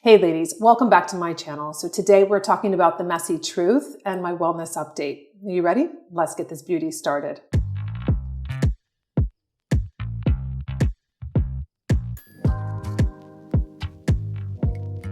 Hey ladies, welcome back to my channel. So today we're talking about the messy truth and my wellness update. Are you ready? Let's get this beauty started.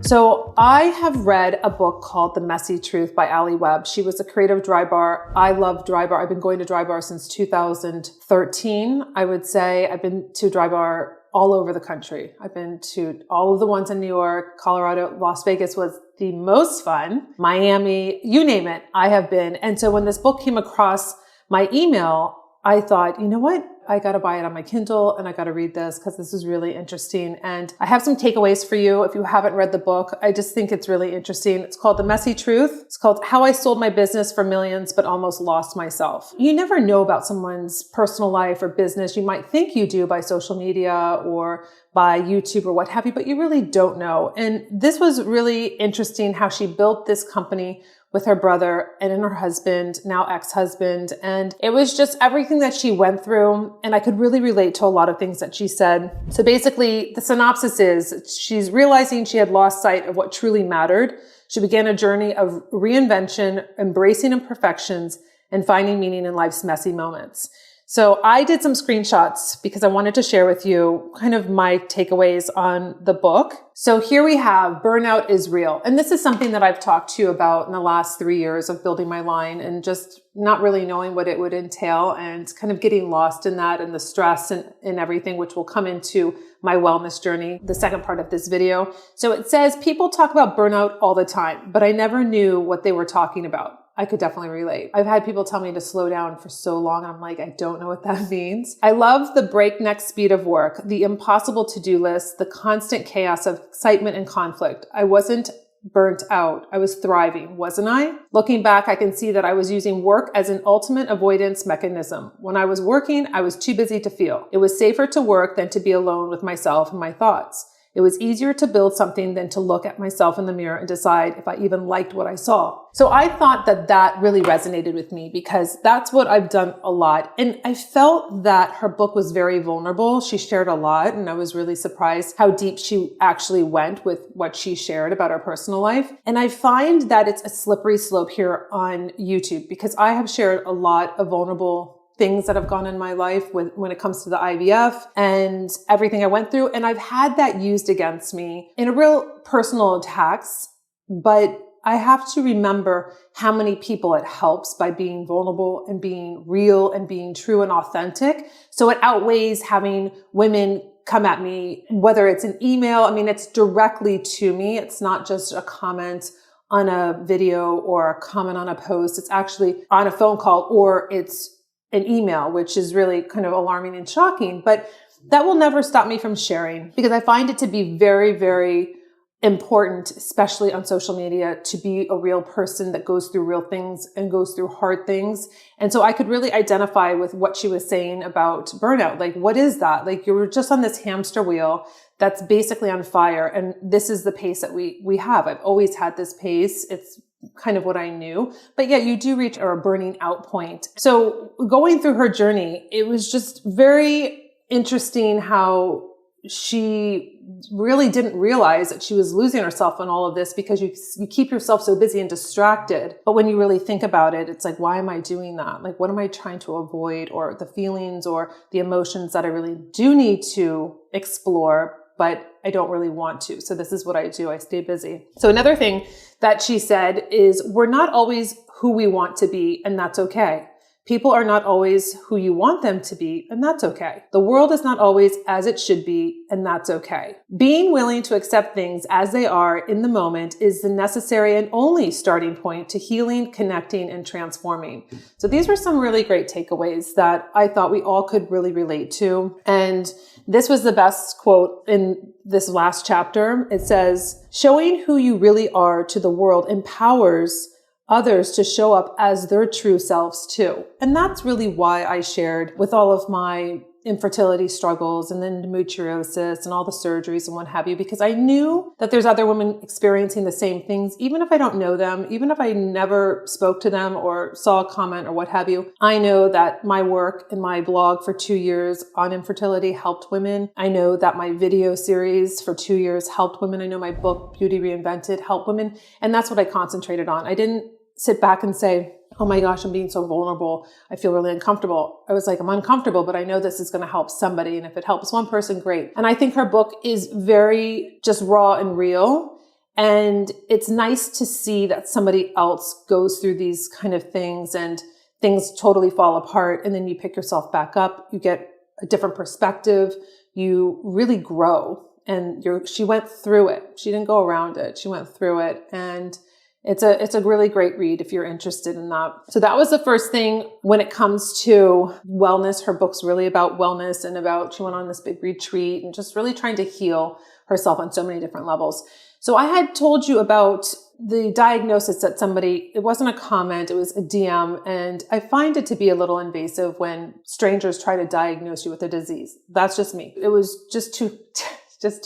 So I have read a book called The Messy Truth by Ali Webb. She was a creative dry bar. I love dry bar. I've been going to dry bar since 2013. I would say I've been to dry bar all over the country. I've been to all of the ones in New York, Colorado, Las Vegas was the most fun. Miami, you name it, I have been. And so when this book came across my email, I thought, you know what? I got to buy it on my Kindle and I got to read this because this is really interesting. And I have some takeaways for you. If you haven't read the book, I just think it's really interesting. It's called The Messy Truth. It's called How I Sold My Business for Millions, but Almost Lost Myself. You never know about someone's personal life or business. You might think you do by social media or by YouTube or what have you, but you really don't know. And this was really interesting how she built this company with her brother and her husband, now ex-husband. And it was just everything that she went through. And I could really relate to a lot of things that she said. So basically the synopsis is she's realizing she had lost sight of what truly mattered. She began a journey of reinvention, embracing imperfections, and finding meaning in life's messy moments. So I did some screenshots because I wanted to share with you kind of my takeaways on the book. So here we have burnout is real. And this is something that I've talked to you about in the last 3 years of building my line and just not really knowing what it would entail and kind of getting lost in that and the stress and everything, which will come into my wellness journey, the second part of this video. So it says people talk about burnout all the time, but I never knew what they were talking about. I could definitely relate. I've had people tell me to slow down for so long. And I'm like, I don't know what that means. I love the breakneck speed of work, the impossible to-do list, the constant chaos of excitement and conflict. I wasn't burnt out. I was thriving, wasn't I? Looking back, I can see that I was using work as an ultimate avoidance mechanism. When I was working, I was too busy to feel. It was safer to work than to be alone with myself and my thoughts. It was easier to build something than to look at myself in the mirror and decide if I even liked what I saw. So I thought that that really resonated with me because that's what I've done a lot. And I felt that her book was very vulnerable. She shared a lot and I was really surprised how deep she actually went with what she shared about her personal life. And I find that it's a slippery slope here on YouTube because I have shared a lot of vulnerable things that have gone in my life when it comes to the IVF and everything I went through. And I've had that used against me in a real personal attacks, but I have to remember how many people it helps by being vulnerable and being real and being true and authentic. So it outweighs having women come at me, whether it's an email. I mean, it's directly to me. It's not just a comment on a video or a comment on a post. It's actually on a phone call or it's an email, which is really kind of alarming and shocking, but that will never stop me from sharing because I find it to be very, very important, especially on social media, to be a real person that goes through real things and goes through hard things. And so I could really identify with what she was saying about burnout. Like, what is that? Like, you're just on this hamster wheel that's basically on fire. And this is the pace that we have. I've always had this pace. It's kind of what I knew, but yet you do reach a burning out point. So going through her journey, it was just very interesting how she really didn't realize that she was losing herself in all of this because you keep yourself so busy and distracted. But when you really think about it, it's like, why am I doing that? Like, what am I trying to avoid, or the feelings or the emotions that I really do need to explore, but I don't really want to. So this is what I do. I stay busy. So another thing that she said is we're not always who we want to be, and that's okay. People are not always who you want them to be, and that's okay. The world is not always as it should be, and that's okay. Being willing to accept things as they are in the moment is the necessary and only starting point to healing, connecting, and transforming. So these were some really great takeaways that I thought we all could really relate to. And this was the best quote in this last chapter. It says, showing who you really are to the world empowers others to show up as their true selves too. And that's really why I shared with all of my infertility struggles and then endometriosis and all the surgeries and what have you, because I knew that there's other women experiencing the same things, even if I don't know them, even if I never spoke to them or saw a comment or what have you. I know that my work and my blog for 2 years on infertility helped women. I know that my video series for 2 years helped women. I know my book, Beauty Reinvented, helped women. And that's what I concentrated on. I didn't sit back and say, oh my gosh, I'm being so vulnerable. I feel really uncomfortable. I was like, I'm uncomfortable, but I know this is going to help somebody. And if it helps one person, great. And I think her book is very just raw and real. And it's nice to see that somebody else goes through these kind of things and things totally fall apart. And then you pick yourself back up. You get a different perspective. You really grow. And she went through it. She didn't go around it. She went through it. And it's a really great read if you're interested in that. So that was the first thing when it comes to wellness. Her book's really about wellness and she went on this big retreat and just really trying to heal herself on so many different levels. So I had told you about the diagnosis that it wasn't a comment, it was a DM. And I find it to be a little invasive when strangers try to diagnose you with a disease. That's just me. It was just too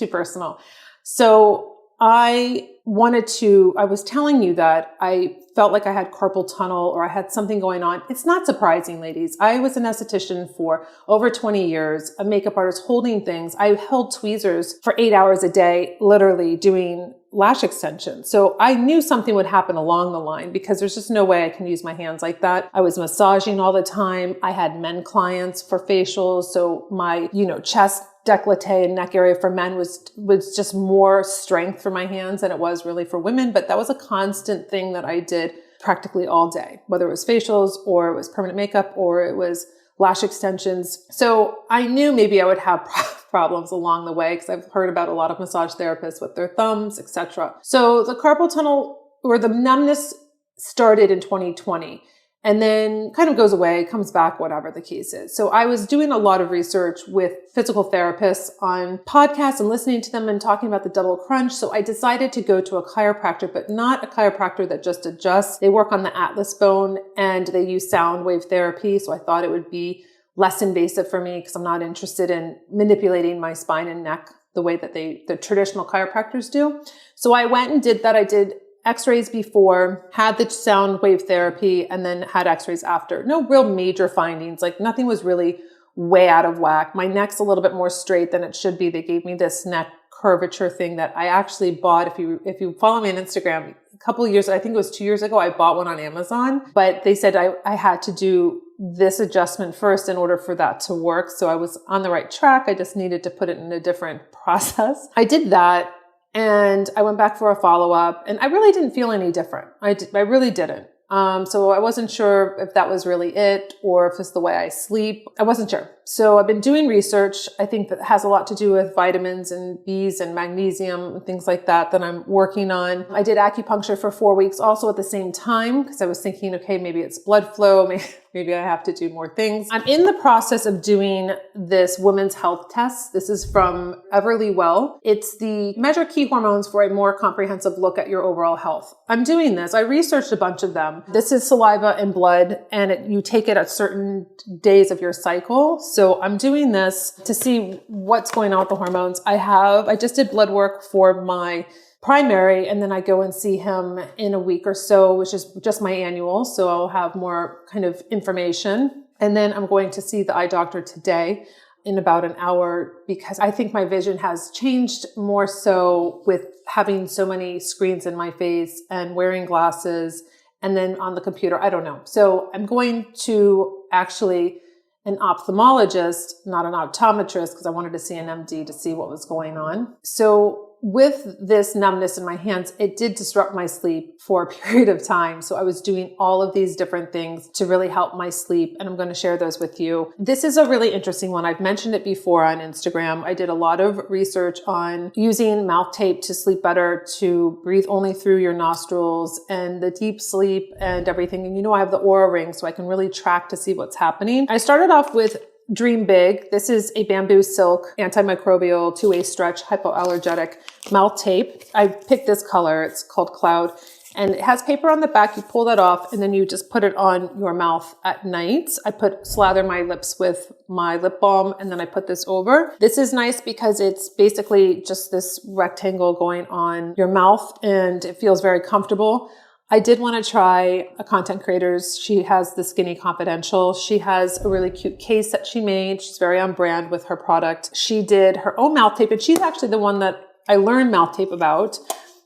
personal. So I was telling you that I felt like I had carpal tunnel or I had something going on. It's not surprising, ladies. I was an esthetician for over 20 years, a makeup artist holding things. I held tweezers for 8 hours a day, literally doing lash extensions. So I knew something would happen along the line because there's just no way I can use my hands like that. I was massaging all the time. I had men clients for facials. So my, chest décolleté and neck area for men was just more strength for my hands than it was really for women. But that was a constant thing that I did practically all day, whether it was facials or it was permanent makeup or it was lash extensions. So I knew maybe I would have problems along the way because I've heard about a lot of massage therapists with their thumbs, etc. So the carpal tunnel or the numbness started in 2020. And then kind of goes away, comes back, whatever the case is. So I was doing a lot of research with physical therapists on podcasts and listening to them and talking about the double crunch. So I decided to go to a chiropractor, but not a chiropractor that just adjusts. They work on the atlas bone and they use sound wave therapy. So I thought it would be less invasive for me because I'm not interested in manipulating my spine and neck the way that the traditional chiropractors do. So I went and did that. I did x-rays before, had the sound wave therapy, and then had x-rays after. No real major findings. Like nothing was really way out of whack. My neck's a little bit more straight than it should be. They gave me this neck curvature thing that I actually bought. If you follow me on Instagram, a couple of years, I think it was 2 years ago, I bought one on Amazon, but they said I had to do this adjustment first in order for that to work. So I was on the right track. I just needed to put it in a different process. I did that. And I went back for a follow-up and I really didn't feel any different. I really didn't. So I wasn't sure if that was really it or if it's the way I sleep. I wasn't sure. So I've been doing research. I think that has a lot to do with vitamins and B's and magnesium and things like that I'm working on. I did acupuncture for 4 weeks also at the same time because I was thinking, okay, maybe it's blood flow. Maybe I have to do more things. I'm in the process of doing this women's health test. This is from Everlywell. It's the measure key hormones for a more comprehensive look at your overall health. I'm doing this. I researched a bunch of them. This is saliva and blood, and you take it at certain days of your cycle. So I'm doing this to see what's going on with the hormones. I just did blood work for my primary, and then I go and see him in a week or so, which is just my annual. So I'll have more kind of information. And then I'm going to see the eye doctor today in about an hour because I think my vision has changed more so with having so many screens in my face and wearing glasses and then on the computer. I don't know. So I'm going to actually an ophthalmologist, not an optometrist, because I wanted to see an MD to see what was going on. So with this numbness in my hands, it did disrupt my sleep for a period of time. So I was doing all of these different things to really help my sleep, and I'm going to share those with you. This is a really interesting one. I've mentioned it before on Instagram. I did a lot of research on using mouth tape to sleep better, to breathe only through your nostrils, and the deep sleep and everything. And I have the Aura Ring, so I can really track to see what's happening. I started off with Dream Big. This is a bamboo silk, antimicrobial, two-way stretch, hypoallergenic mouth tape. I picked this color. It's called Cloud. And it has paper on the back. You pull that off and then you just put it on your mouth at night. I slather my lips with my lip balm and then I put this over. This is nice because it's basically just this rectangle going on your mouth and it feels very comfortable. I did want to try a content creator's. She has the Skinny Confidential. She has a really cute case that she made. She's very on brand with her product. She did her own mouth tape and she's actually the one that I learned mouth tape about.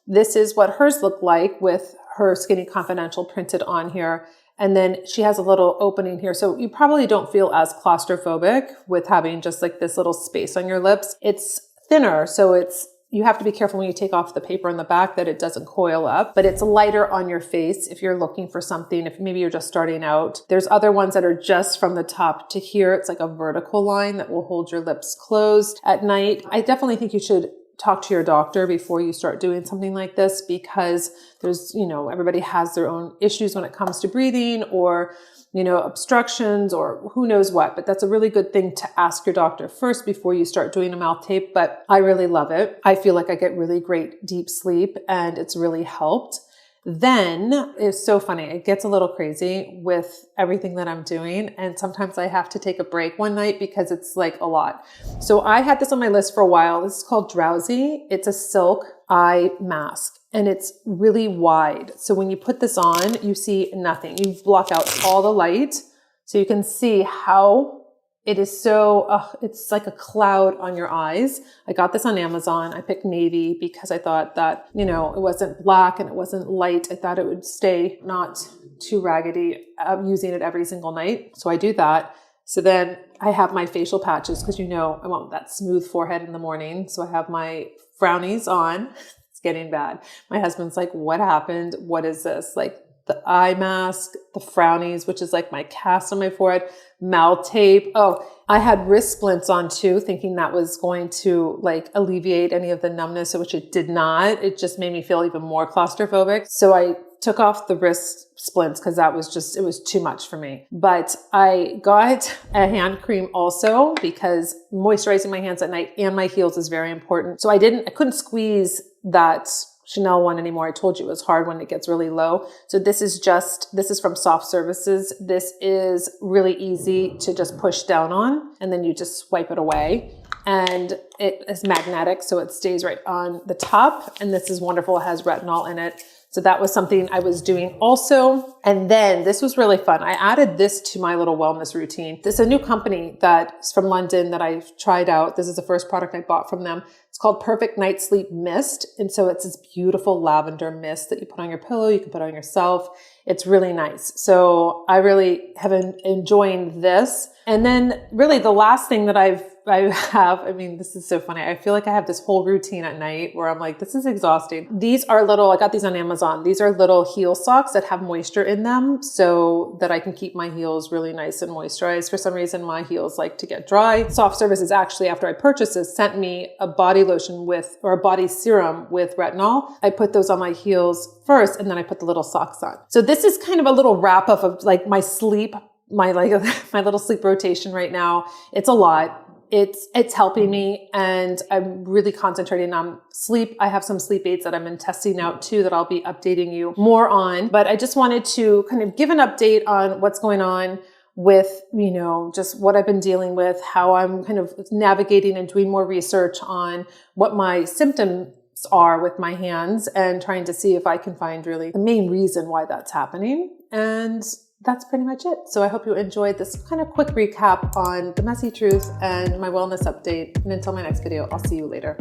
This is what hers looked like with her Skinny Confidential printed on here. And then she has a little opening here. So you probably don't feel as claustrophobic with having just like this little space on your lips. It's thinner, so you have to be careful when you take off the paper in the back that it doesn't coil up, but it's lighter on your face if you're looking for something, if maybe you're just starting out. There's other ones that are just from the top to here. It's like a vertical line that will hold your lips closed at night. I definitely think you should talk to your doctor before you start doing something like this because there's, everybody has their own issues when it comes to breathing or obstructions or who knows what, but that's a really good thing to ask your doctor first before you start doing a mouth tape. But I really love it. I feel like I get really great deep sleep and it's really helped. Then it's so funny. It gets a little crazy with everything that I'm doing. And sometimes I have to take a break one night because it's like a lot. So I had this on my list for a while. This is called Drowsy. It's a silk eye mask and it's really wide. So when you put this on, you see nothing. You block out all the light so you can see how it is it's like a cloud on your eyes. I got this on Amazon. I picked navy because I thought that, it wasn't black and it wasn't light. I thought it would stay not too raggedy. I'm using it every single night. So I do that. So then I have my facial patches because I want that smooth forehead in the morning. So I have my frownies on. It's getting bad. My husband's like, what happened? What is this? Like the eye mask, the frownies, which is like my cast on my forehead, mouth tape. Oh, I had wrist splints on too, thinking that was going to like alleviate any of the numbness, which it did not. It just made me feel even more claustrophobic. So I took off the wrist splints because it was too much for me. But I got a hand cream also because moisturizing my hands at night and my heels is very important. So I couldn't squeeze that Chanel one anymore. I told you it was hard when it gets really low. So this is from Soft Services. This is really easy to just push down on and then you just swipe it away. And it is magnetic, so it stays right on the top. And this is wonderful. It has retinol in it. So that was something I was doing also. And then this was really fun. I added this to my little wellness routine. This is a new company that's from London that I've tried out. This is the first product I bought from them. It's called Perfect Night Sleep Mist. And so it's this beautiful lavender mist that you put on your pillow. You can put on yourself. It's really nice. So I really have been enjoying this. And then really the last thing that I have, this is so funny. I feel like I have this whole routine at night where I'm like, this is exhausting. These are I got these on Amazon. These are little heel socks that have moisture in them so that I can keep my heels really nice and moisturized. For some reason, my heels like to get dry. Soft Services actually, after I purchased this, sent me a body lotion or a body serum with retinol. I put those on my heels first and then I put the little socks on. So this is kind of a little wrap up of like my sleep, my little sleep rotation right now. It's a lot. It's helping me and I'm really concentrating on sleep. I have some sleep aids that I've been testing out too that I'll be updating you more on. But I just wanted to kind of give an update on what's going on with, just what I've been dealing with, how I'm kind of navigating and doing more research on what my symptoms are with my hands and trying to see if I can find really the main reason why that's happening. And that's pretty much it. So I hope you enjoyed this kind of quick recap on the messy truth and my wellness update. And until my next video, I'll see you later.